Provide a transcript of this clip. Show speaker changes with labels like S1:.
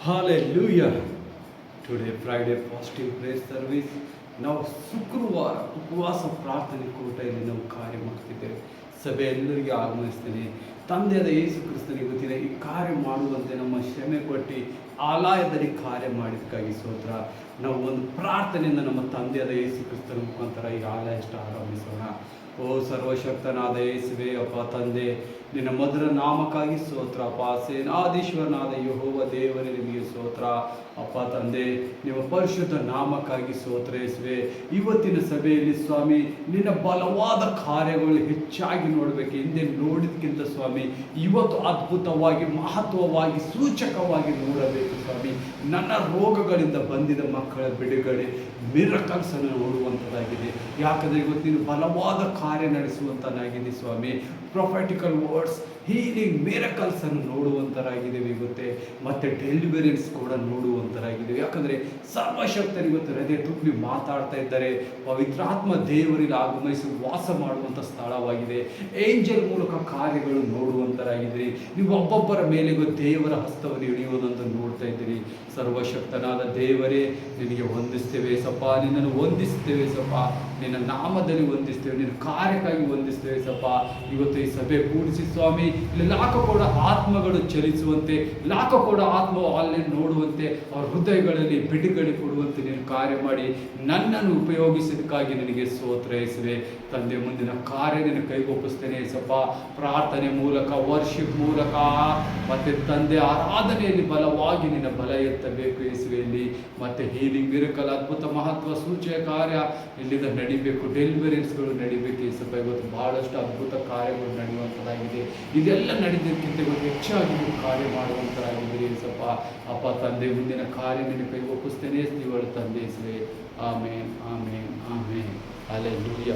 S1: Hallelujah. Today Friday fasting prayer service. ನಾವು ಶುಕ್ರವಾರ ಉಪವಾಸ ಪ್ರಾರ್ಥನೆ ಕೋಟೆಯಲ್ಲಿ ನಾವು ಕಾರ್ಯ ಮಾಡ್ತಿದ್ದೇವೆ. ಸಭೆಯೆಲ್ಲರಿಗೆ ಆಗಮಿಸ್ತೀನಿ. ತಂದೆಯಾದ ಯೇಸು ಕ್ರಿಸ್ತನಿಗೆ ಗೊತ್ತಿದೆ ಈ ಕಾರ್ಯ ಮಾಡುವಂತೆ ನಮ್ಮ ಶ್ರಮೆ ಪಟ್ಟು ಆಲಯದಲ್ಲಿ ಕಾರ್ಯ ಮಾಡಿದ್ದಕ್ಕಾಗಿ ಸ್ತೋತ್ರ. ನಾವು ಒಂದು ಪ್ರಾರ್ಥನೆಯಿಂದ ನಮ್ಮ ತಂದೆಯಾದ ಯೇಸು ಕ್ರಿಸ್ತನ ಮುಖಾಂತರ ಈ ಆಲಯ ಅಷ್ಟು ಆರಂಭಿಸೋಣ. ಓ ಸರ್ವಶಕ್ತನಾದ ಯೇಸುವೆ ಅಪ್ಪ ತಂದೆ, ನಿನ್ನ ಮಧುರ ನಾಮಕ್ಕಾಗಿ ಸ್ತೋತ್ರ ಅಪ್ಪ. ಸೇನಾಧೀಶ್ವರನಾದ ಯೆಹೋವ ದೇವರೇ ನಿಮಗೆ ಸ್ತೋತ್ರ ಅಪ್ಪ ತಂದೆ. ನಿಮ್ಮ ಪರಿಶುದ್ಧ ನಾಮಕ್ಕಾಗಿ ಸ್ತೋತ್ರ ಯೇಸುವೆ. ಇವತ್ತಿನ ಸಭೆಯಲ್ಲಿ ಸ್ವಾಮಿ ನಿನ್ನ ಬಲವಾದ ಕಾರ್ಯಗಳು ಹೆಚ್ಚಾಗಿ ನೋಡಬೇಕು. ಹಿಂದೆ ನೋಡಿದ್ಕಿಂತ ಸ್ವಾಮಿ ಇವತ್ತು ಅದ್ಭುತವಾಗಿ ಮಹತ್ವವಾಗಿ ಸೂಚಕವಾಗಿ ನೋಡಬೇಕು ಸ್ವಾಮಿ. ನನ್ನ ರೋಗಗಳಿಂದ ಬಂದಿದ ಮಕ್ಕಳ ಬಿಡುಗಡೆ ಮಿರಕಲ್ಸ್ ಅನ್ನು ನೋಡುವಂಥದ್ದಾಗಿದೆ. ಯಾಕಂದರೆ ಇವತ್ತು ನೀನು ಬಲವಾದ ಕಾರ್ಯ ನಡೆಸುವಂತನಾಗಿದೆ ಸ್ವಾಮಿ. ಪ್ರೊಫೆಟಿಕಲ್ ವರ್ಡ್ಸ್, ಹೀಲಿಂಗ್, ಮಿರಕಲ್ಸ್ ಅನ್ನು ನೋಡುವಂತರಾಗಿದ್ದೇವೆ ಇವತ್ತೆ. ಮತ್ತೆ ಡೆಲಿವರೆನ್ಸ್ ಕೂಡ ನೋಡುವಂತರಾಗಿದ್ದೇವೆ. ಯಾಕಂದರೆ ಸರ್ವಶಕ್ತರು ಇವತ್ತು ಹೃದಯ ತುಂಬಿ ಮಾತಾಡ್ತಾ ಇದ್ದಾರೆ. ಪವಿತ್ರಾತ್ಮ ದೇವರಲ್ಲಿ ಆಗಮಿಸಿ ವಾಸ ಮಾಡುವಂಥ ಸ್ಥಳವಾಗಿದೆ. ಏಂಜಲ್ ಮೂಲಕ ಕಾರ್ಯಗಳು ನೋಡುವಂತರಾಗಿದ್ದೀರಿ. ನೀವು ಒಬ್ಬೊಬ್ಬರ ಮೇಲೆಗೂ ದೇವರ ಹಸ್ತವನ್ನು ಹಿಡಿಯುವುದಂತ ನೋಡ್ತಾ ಇದ್ದೀರಿ. ಸರ್ವಶಕ್ತನಾದ ದೇವರೇ ನಿನಗೆ ವಂದಿಸ್ತೇವೆ ಸಪ್ಪ. ನಿನ್ನನ್ನು ವಂದಿಸ್ತೇವೆ ಸಪ್ಪ. ನಿನ್ನ ನಾಮದಲ್ಲಿ ವಂದಿಸ್ತೇವೆ. ನಿನ್ನ ಕಾರ್ಯಕ್ಕಾಗಿ ವಂದಿಸ್ತೇವೆ ಸಪ್ಪ. ಇವತ್ತು ಈ ಸಭೆ ಕೂಡಿಸಿ ಸ್ವಾಮಿ, ಇಲ್ಲಿ ಲಾಖಕೋಡ ಆತ್ಮಗಳು ಚಲಿಸುವಂತೆ, ಲಾಖಕೋಡ ಆತ್ಮ ಅಲ್ಲಿ ನೋಡುವಂತೆ, ಅವ್ರ ಹೃದಯಗಳಲ್ಲಿ ಬಿಡುಗಡೆ ಕೊಡುವಂತೆ ನೀನು ಕಾರ್ಯ ಮಾಡಿ ನನ್ನನ್ನು ಉಪಯೋಗಿಸಿದಕ್ಕಾಗಿ ನಿನಗೆ ಸ್ತೋತ್ರ ಯೇಸುವೆ. ತಂದೆ, ಮುಂದಿನ ಕಾರ್ಯ ನಿನ್ನ ಕೈಗೊಪ್ಪಿಸ್ತೇನೆ ಸಪ್ಪ. ಪ್ರಾರ್ಥನೆ ಮೂಲಕ, ವರ್ಷಿಪ್ ಮೂಲಕ, ಮತ್ತೆ ತಂದೆ ಆರಾಧನೆಯಲ್ಲಿ ಬಲವಾಗಿ ನಿನ್ನ ಬಲ ಎತ್ತಬೇಕು ಯೇಸುವೆಯಲ್ಲಿ. ಮತ್ತೆ ಹೀಲಿಂಗ್, ಮಿರಕಲ್, ಅದ್ಭುತ, ಮಹತ್ವ, ಸೂಚಕ ಕಾರ್ಯ ಇಲ್ಲಿಂದ ನಡಿಬೇಕು. ಡೆಲಿವರೆನ್ಸ್ಗಳು ನಡಿಬೇಕು ಯೇಸಪ್ಪ. ಇವತ್ತು ಬಹಳಷ್ಟು ಅದ್ಭುತ ಕಾರ್ಯಗಳು ನಡೆಯುವಂಥದ್ದಾಗಿದೆ. ಇದೆಲ್ಲ ನಡೆದಿದ್ದಕ್ಕಿಂತ ಇವತ್ತು ಹೆಚ್ಚಾಗಿ ನೀವು ಕಾರ್ಯ ಮಾಡುವಂಥದ್ದಾಗಿದ್ದೀರಿ ಯೇಸಪ್ಪ. ಅಪ್ಪ ತಂದೆ, ಮುಂದಿನ ಕಾರ್ಯ ನಿನ್ನ ಕೈ ಒಪ್ಪಿಸ್ತೇನೆ ಇವಳು ತಂದೆ ಯೇಸುವೆ. ಆಮೇನ್, ಆಮೇನ್, ಆಮೇನ್. ಹಲ್ಲೆಲೂಯಾ.